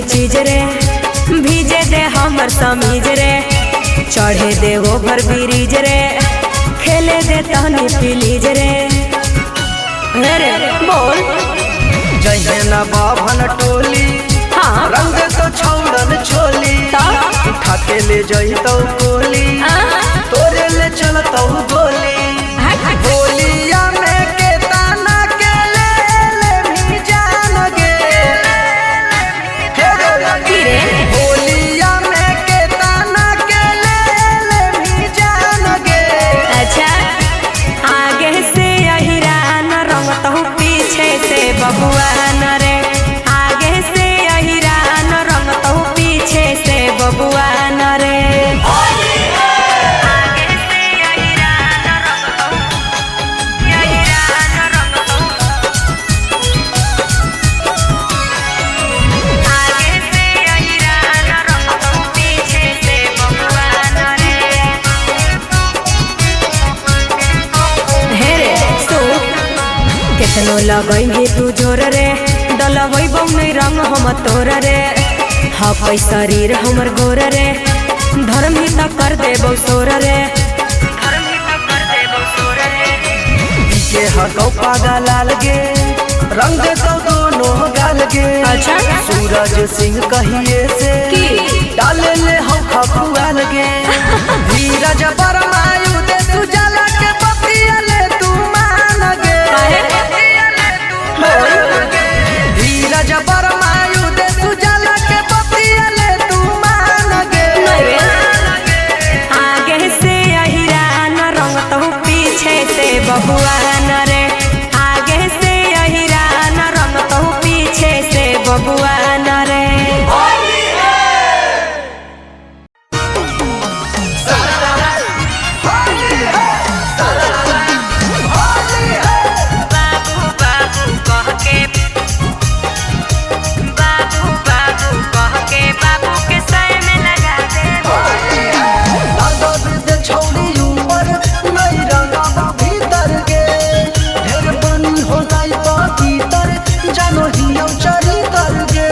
चीज रे, भीजे दे हमर समीज रे, चढ़े दे ओवर ब्रिज रे, खेले दे तहनी प्लीज रे। अरे बोल जहे न बाभन टोली, हाँ रंग तो छौड़न छोली, उठा के ले जई तो गोली, तोरे ले चलतौ गोली। होलिया में के ताना के ले भी जान गे, होलिया में के ताना के ले भी जान गे। अच्छा आगे से अहिरान रंगतहु, पीछे से बबुआन रे, आगे से अहिरान रंगतहु, पीछे से बबुआन रे। केतनो लगई तू जोर रे, डलवई बौनी रंग हम तोर रे, हकई शरीर हमर गोर रे, धर्म ही तक कर देबो सोर रे, धर्म ही तक कर देबो सोर रे। के हकौ पागा लाल गे, रंग तो दोनों गाल गे। अच्छा सूरज सिंह कहिए से डाल ले हम खपुआल गे। धीरज बरमायु दे तू जला के पतिया ले तू मान गे। धीरज बरमायु दे तू जला के पतिया ले तू मान गे। आगे से अहिरान रंगतहु, पीछे से बबुआन रे, आगे से अहिरान रंगतहु, पीछे से बबुआन रे। जानो हियो चरी तर गे।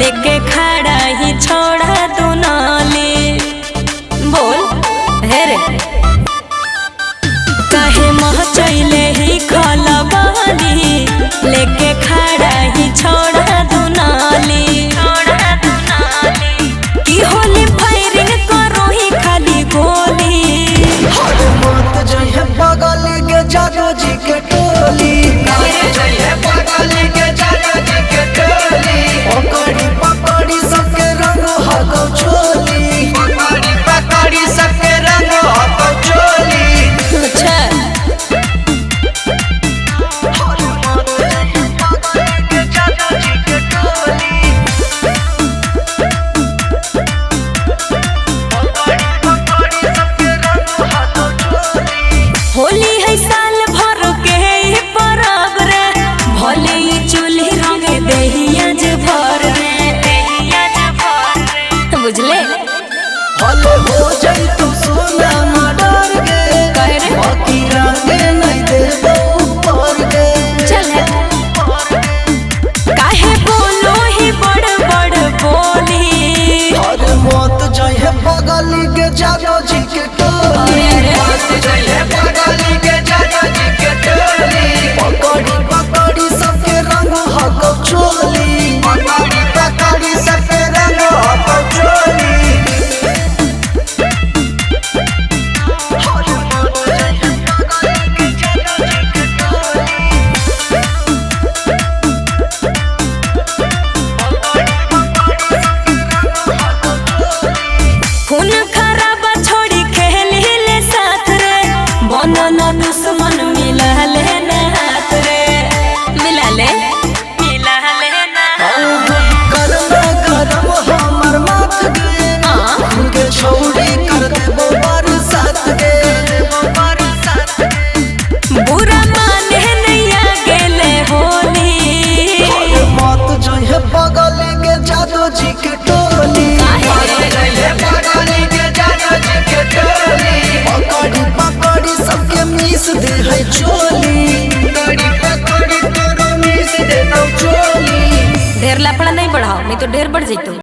लेके खड़ा ही छोड़ा तू नाली। बोल हे रे काहे महचैले ही खलबाली, लेके खड़ा ही छोड़ा तू नाली। की होली फायरिंग करो ही खाली गोली। मत जइहे बगल के जादू जी के टोली, पकड़ी पकड़ी सबके रंग हको चोली, पकड़ी सबके रंग हको चोली। अच्छा होली है साल भर के ही परब रे, भले ही चूल्ही रंग दहिया जे भर रे, बुझले। भले हो जाई तू सोना ना डर गे, कहे रे बाकी रंगे नहीं देबो ऊपर गे। चल है काहे बोलो ही बड़ बड़ बोली। अरे मत जइहे बगल के जादू जी के टोली, पकड़ी पकड़ी सबके रंग हको चोली, पकड़ी सबके रंग हको चोली। खून खराब छोड़ी खेली ले साथ रे, बनल दुश्मन मिला ले ना हाथ रे, मिला ले ना। करना करम हमर माथ गे, उनके छौड़ी कर देबो बरसात गे। बुरा माने नैया गेले होली। मत जइहे बगल के जादू जी के टोली, पकड़ी पकड़ी सबके मीस दे है चोली, ढेर लाफड़ा नहीं बढ़ाओ, नहीं तो ढेर बढ़ जैतो।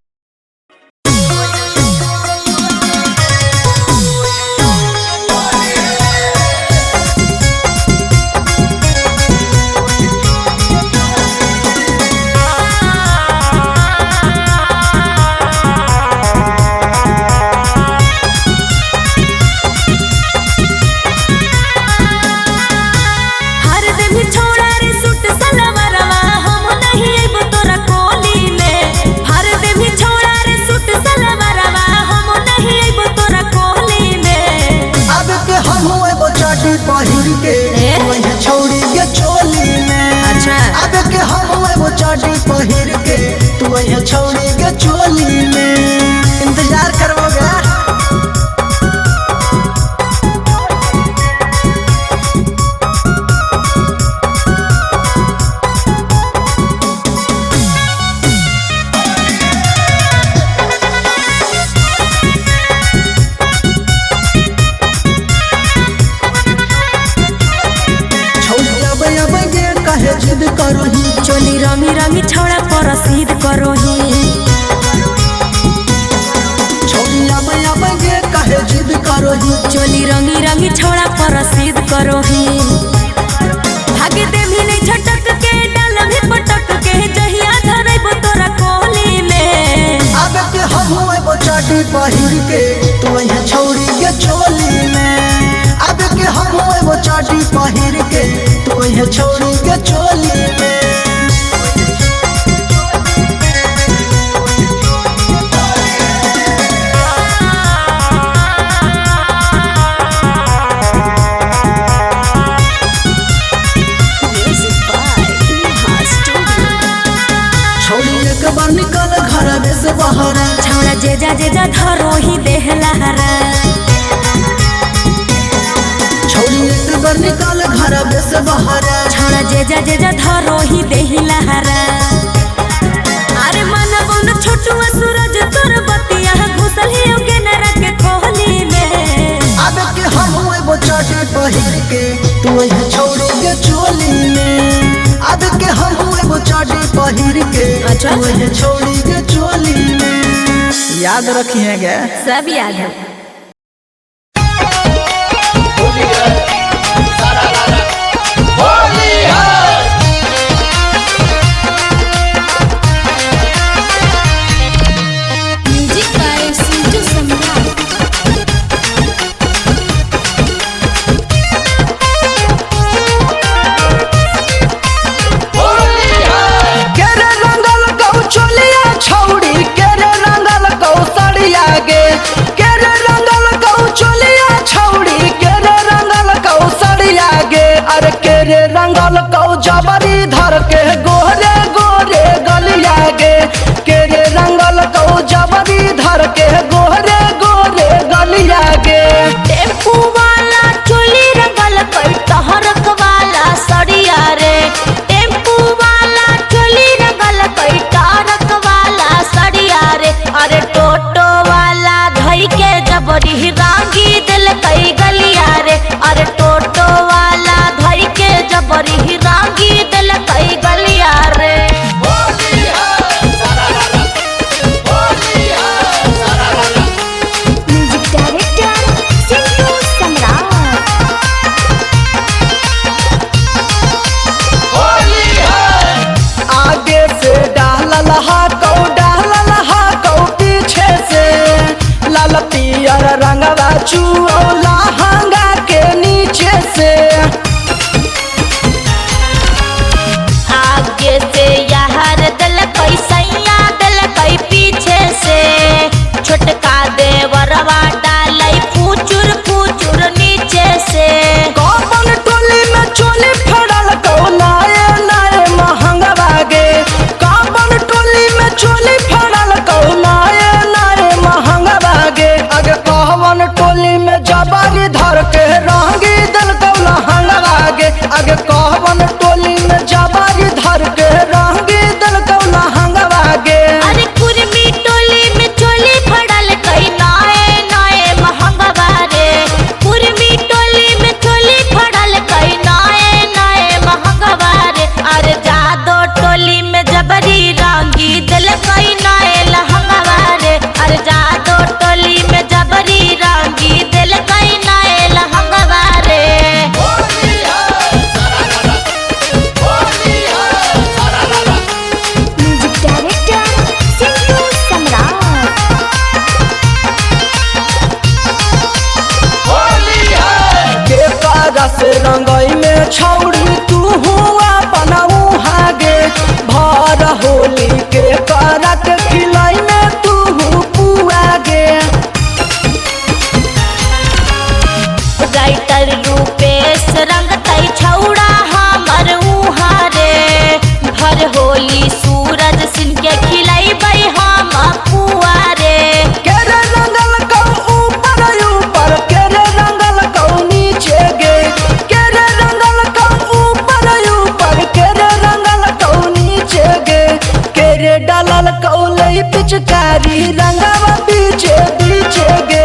हर दिन छोड़ा रे सूट सलवारवा, हम नहीं आइबो तोरा कोली में। हर दिन छोड़ा रे सूट सलवारवा, हम नहीं आइबो तोरा कोली में। अब के हम एगो चाटी पहिर के वही छौड़ी के चोली में। अच्छा। अब के हम एगो चाटी पहिर के तू वही छौड़ी के चोली में। इंतजार करबोगे कहे जिद करो ही, चोली रंगी रंगी छोड़ा पर रसीद करो ही। छौड़िया मैया बगे कहे जिद करो ही, चोली रंगी रंगी छोड़ा पर रसीद करो ही। भागे दे भी नहीं झटक के, डाल भी पटक के, जहिया धरैबो तोरा कोली में। अब के हम एगो चाटी पहिर के तू वही छौड़ी के चोली में। अब के हम एगो चाटी पहिर के तू वही छौड़ी के चोली में। छौड़ी एक बार निकल घर से बाहर, छौड़ा जेजा जेजा धरो ही देहलारा। छौड़ी एक बार निकल घर से बाहर, छौड़ा जेजा जेजा धरो ही देहलारा। अरे मन बन छोटुआ सूरज तोर बतिया, घुसल ही ओके नरा के कोहली में। अब के हम एगो चाटी पहिर के तू वही छौड़ी के चोली में। अब के हम एगो चाटी पहिर के अच्छा। तू वही छौड़ी के याद रखिए क्या? सब याद है। अरे केरे रंगल कौ जबरी धर के गोरे गोरे गलिया गे, केरे रंगल कौ जबरी धर के गोरे गोरे गलिया गे। टेम्पू वाला चोली रंगल कई टहरक वाला सड़िया रे, टेम्पू वाला चोली रंगल कई टहरक वाला सड़िया रे। अरे टोटो वाला धई के जबरी रांगी दिल कई गलिया रे, अरे टोटो वाला धई के जबरी रांगी दिल कई गलिया रे। म्यूजिक डायरेक्टर सिंधु सम्राट। आगे से डालल हा कौ पीछे से लाल पियर रंगवा चुओला हंगा के नीचे से। आगे से यार दल कई सैया दल कई पीछे से, छोटका देवरवा डालाई फूचुर फूचुर नीचे से। कौन टोली में चोली फड़ल कौ नाये नाये महंगवा गे, कौन टोली में चोली फड़ल कौ नाये नाये महंगवा गे। अगे कहवन टोली में जबरी धर के रंगी दल कौ लहंगवा गे, अगे कहवन टोली में जबरी धर के रंगी दल कौ लहंगवा गे। अरे कुर्मी टोली में चोली फड़ल कई नाये नाये महंगवा रे, कुर्मी टोली में चोली फड़ल कई नाये नाये महंगवा रे। अरे जादो टोली में जबरी रंगी दिल कई नाये लहंगवा रे, अरे जादो टोली में जबरी रंगी दिल कई नाये लहंगवा रे। म्यूजिक डायरेक्टर सिंधु सम्राट। के पारा से रंगई में छौड़ी तू हुआ बनाऊ हागे, भर होली के पारा के खिलाई में तू पुआ गे। राइटर रूपेश रंग तई छौड़ा हमर उहा रे, भर होली सूरज सिंह के खिलाई बई हम पुआ रे। केरे रंगल कौ ऊपर ऊपर, केरे रंगल कौ नीचे गे, केरे रंगल कौ ऊपर ऊपर, केरे रंगल कौ नीचे गे। केरे डालल कौ लई पिचकारी रंगवा पीछे पीछे गे,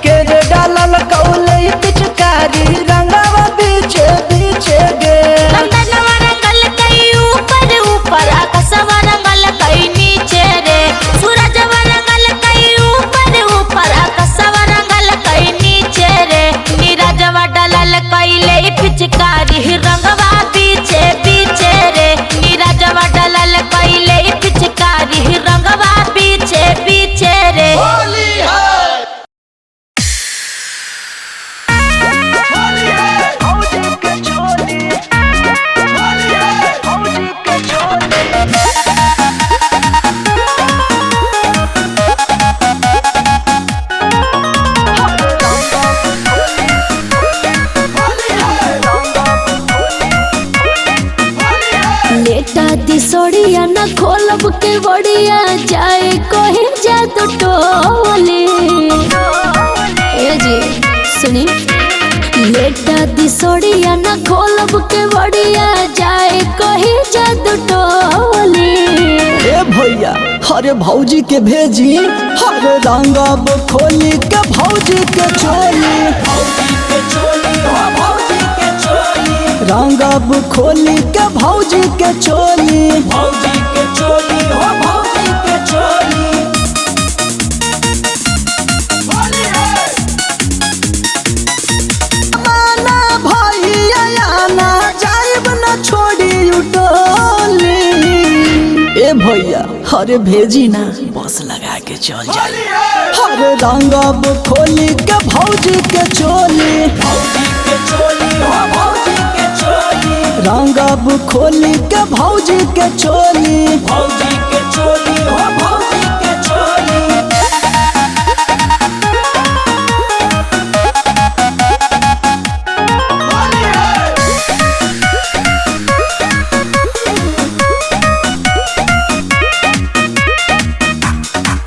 केरे डालल कौ लई पिचकारी रंगवा पीछे पीछे गे। चंदनवा रंगल कई ऊपर ऊपर, आकाशवा रंगल कई नीचे रे, सूरजवा रंगल कई ऊपर ऊपर, आकाशवा रंगल कई नीचे रे। नीरजवा डलल कई ले पिचकारी रंगवा पीछे पीछे रे, नीरजवा डलल कई ले पिचकारी रंगवा पीछे पीछे रे। लेटा दिसोड़िया न खोलब के बड़िया जाए कोहे जादू टोले। ए जी सुनी, लेटा दिसोड़िया न खोलब के बड़िया जाए कोहे जादू टोले। ए भैया हरे भौजी के भेजी, हरे रंगब खोली के भौजी के चोली, रंगब खोली के भौजी के चोली। ए भैया अरे भेजी ना बस लगा के चल जाए। अरे रंगब खोली के भौजी के चोली, रंगब खोली के भौजी के चोली।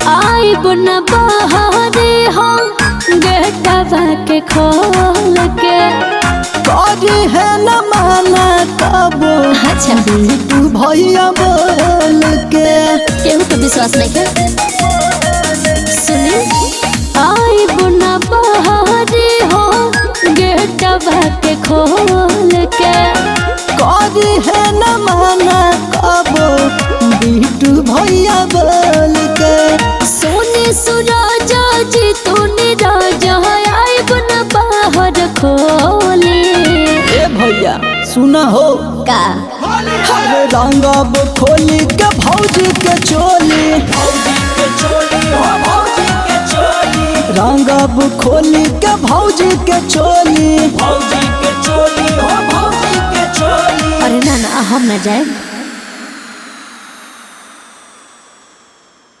आइब न बहारे हम गेटवा के खोल के, करी है न माना तब अच्छा तू भैया बोल के। केहू तो विश्वास नहीं कर। सुनी आइब न बहारे हो गेटवा के खोल के, करी है न माना कब बिटू भैया बोल के। सोने सुराजा जी तूने राजा आइब न बाहर खोले। ए भैया सुना हो का अरे रंगब खोली के भौजी के चोली, रंगब खोली के भौजी के चोली। अरे ना ना हम न जाए।